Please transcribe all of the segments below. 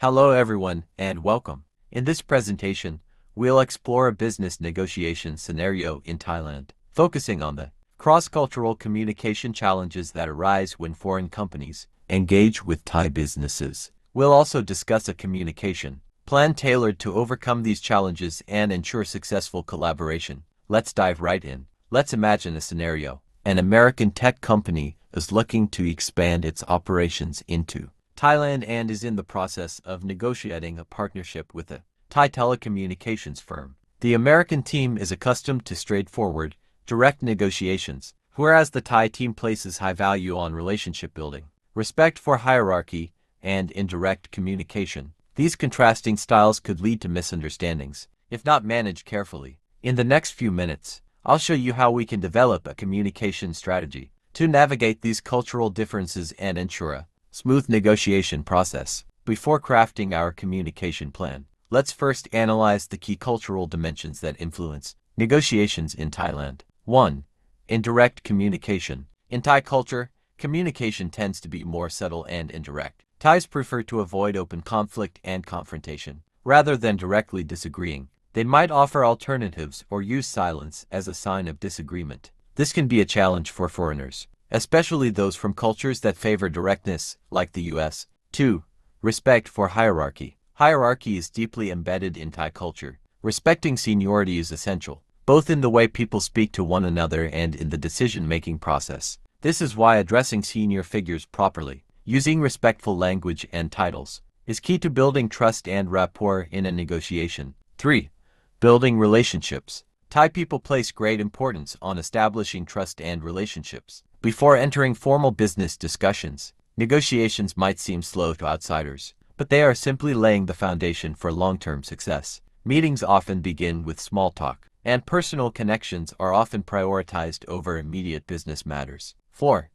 Hello everyone, and welcome. In this presentation, we'll explore a business negotiation scenario in Thailand, focusing on the cross-cultural communication challenges that arise when foreign companies engage with Thai businesses. We'll also discuss a communication plan tailored to overcome these challenges and ensure successful collaboration. Let's dive right in. Let's imagine a scenario. An American tech company is looking to expand its operations into Thailand and is in the process of negotiating a partnership with a Thai telecommunications firm. The American team is accustomed to straightforward, direct negotiations, whereas the Thai team places high value on relationship building, respect for hierarchy, and indirect communication. These contrasting styles could lead to misunderstandings, if not managed carefully. In the next few minutes, I'll show you how we can develop a communication strategy to navigate these cultural differences and ensure a smooth negotiation process. Before crafting our communication plan, let's first analyze the key cultural dimensions that influence negotiations in Thailand. 1. Indirect communication. In Thai culture, communication tends to be more subtle and indirect. Thais prefer to avoid open conflict and confrontation. Rather than directly disagreeing, they might offer alternatives or use silence as a sign of disagreement. This can be a challenge for foreigners, especially those from cultures that favor directness, like the US. 2. Respect for hierarchy. Hierarchy is deeply embedded in Thai culture. Respecting seniority is essential, both in the way people speak to one another and in the decision-making process. This is why addressing senior figures properly, using respectful language and titles, is key to building trust and rapport in a negotiation. 3. Building relationships. Thai people place great importance on establishing trust and relationships. Before entering formal business discussions, negotiations might seem slow to outsiders, but they are simply laying the foundation for long-term success. Meetings often begin with small talk, and personal connections are often prioritized over immediate business matters. 4.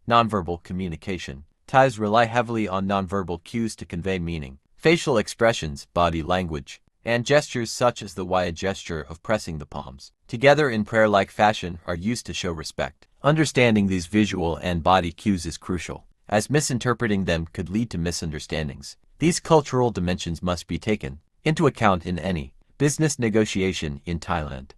Nonverbal communication. Thais rely heavily on nonverbal cues to convey meaning. Facial expressions, body language, and gestures such as the wide gesture of pressing the palms together in prayer-like fashion are used to show respect. Understanding these visual and body cues is crucial, as misinterpreting them could lead to misunderstandings. These cultural dimensions must be taken into account in any business negotiation in Thailand.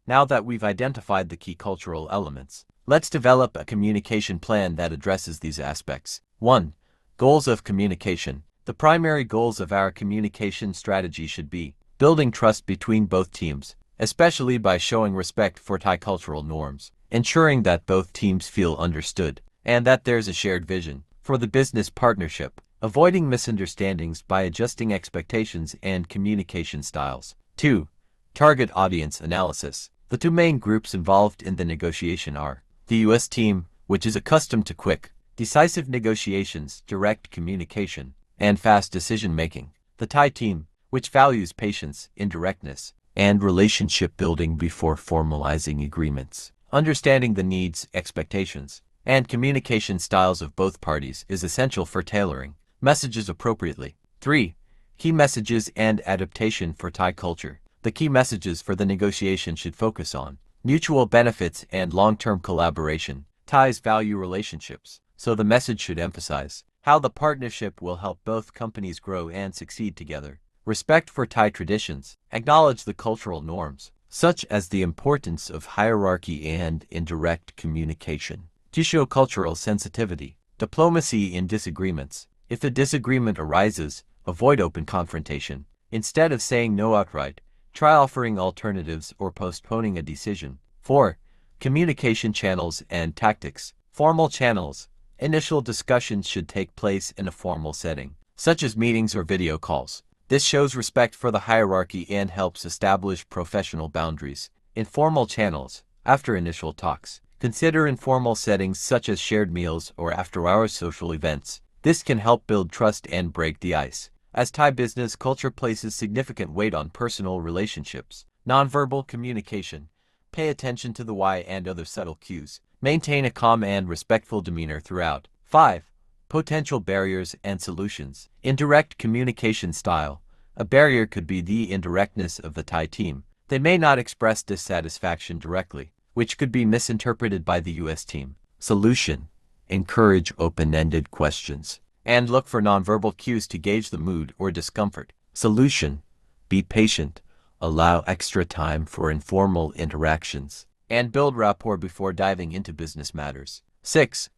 Now that we've identified the key cultural elements, let's develop a communication plan that addresses these aspects. 1. Goals of communication. The primary goals of our communication strategy should be building trust between both teams, especially by showing respect for Thai cultural norms, ensuring that both teams feel understood, and that there's a shared vision for the business partnership, avoiding misunderstandings by adjusting expectations and communication styles. 2. Target audience analysis. The two main groups involved in the negotiation are the US team, which is accustomed to quick, decisive negotiations, direct communication, and fast decision-making. The Thai team, which values patience, indirectness, and relationship building before formalizing agreements. Understanding the needs, expectations, and communication styles of both parties is essential for tailoring messages appropriately. 3. Key messages and adaptation for Thai culture. The key messages for the negotiation should focus on mutual benefits and long-term collaboration. Thais value relationships, so the message should emphasize how the partnership will help both companies grow and succeed together. Respect for Thai traditions. Acknowledge the cultural norms, such as the importance of hierarchy and indirect communication, to show cultural sensitivity. Diplomacy in disagreements. If a disagreement arises, avoid open confrontation. Instead of saying no outright, try offering alternatives or postponing a decision. 4. Communication channels and tactics. Formal channels. Initial discussions should take place in a formal setting, such as meetings or video calls. This shows respect for the hierarchy and helps establish professional boundaries. Informal channels. After initial talks, consider informal settings such as shared meals or after-hours social events. This can help build trust and break the ice, as Thai business culture places significant weight on personal relationships. Nonverbal communication. Pay attention to the why and other subtle cues. Maintain a calm and respectful demeanor throughout. 5. Potential barriers and solutions. Indirect communication style. A barrier could be the indirectness of the Thai team. They may not express dissatisfaction directly, which could be misinterpreted by the US team. Solution. Encourage open-ended questions and look for nonverbal cues to gauge the mood or discomfort. Solution: be patient, allow extra time for informal interactions, and build rapport before diving into business matters. 6.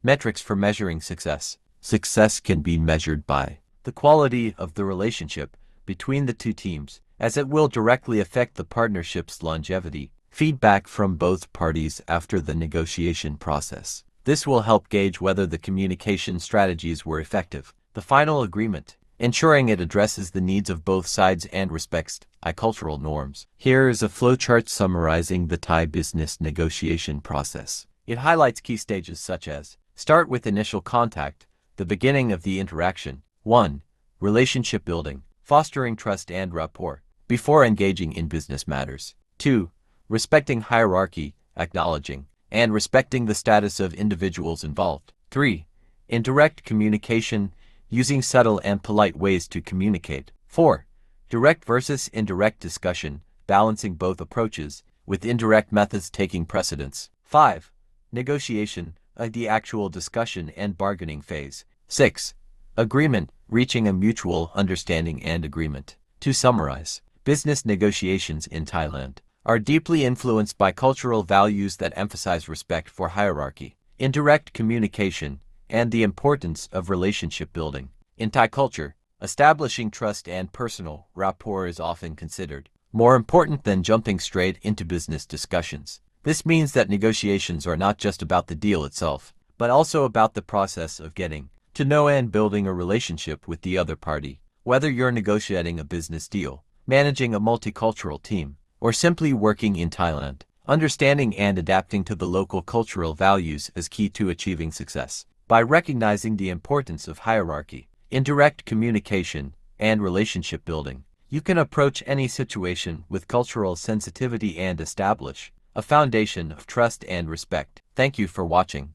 Metrics for measuring success. Success can be measured by the quality of the relationship between the two teams, as it will directly affect the partnership's longevity. Feedback from both parties after the negotiation process. This will help gauge whether the communication strategies were effective. The final agreement, ensuring it addresses the needs of both sides and respects cultural norms. Here is a flowchart summarizing the Thai business negotiation process. It highlights key stages such as: start with initial contact, the beginning of the interaction. 1. Relationship building, fostering trust and rapport before engaging in business matters. 2. Respecting hierarchy, acknowledging and respecting the status of individuals involved. 3. Indirect communication, using subtle and polite ways to communicate. 4. Direct versus indirect discussion, balancing both approaches, with indirect methods taking precedence. 5. Negotiation, the actual discussion and bargaining phase. 6. Agreement, reaching a mutual understanding and agreement. To summarize, business negotiations in Thailand are deeply influenced by cultural values that emphasize respect for hierarchy, indirect communication, and the importance of relationship building. In Thai culture, establishing trust and personal rapport is often considered more important than jumping straight into business discussions. This means that negotiations are not just about the deal itself, but also about the process of getting to know and building a relationship with the other party. Whether you're negotiating a business deal, managing a multicultural team, or simply working in Thailand, understanding and adapting to the local cultural values is key to achieving success. By recognizing the importance of hierarchy, indirect communication, and relationship building, you can approach any situation with cultural sensitivity and establish a foundation of trust and respect. Thank you for watching.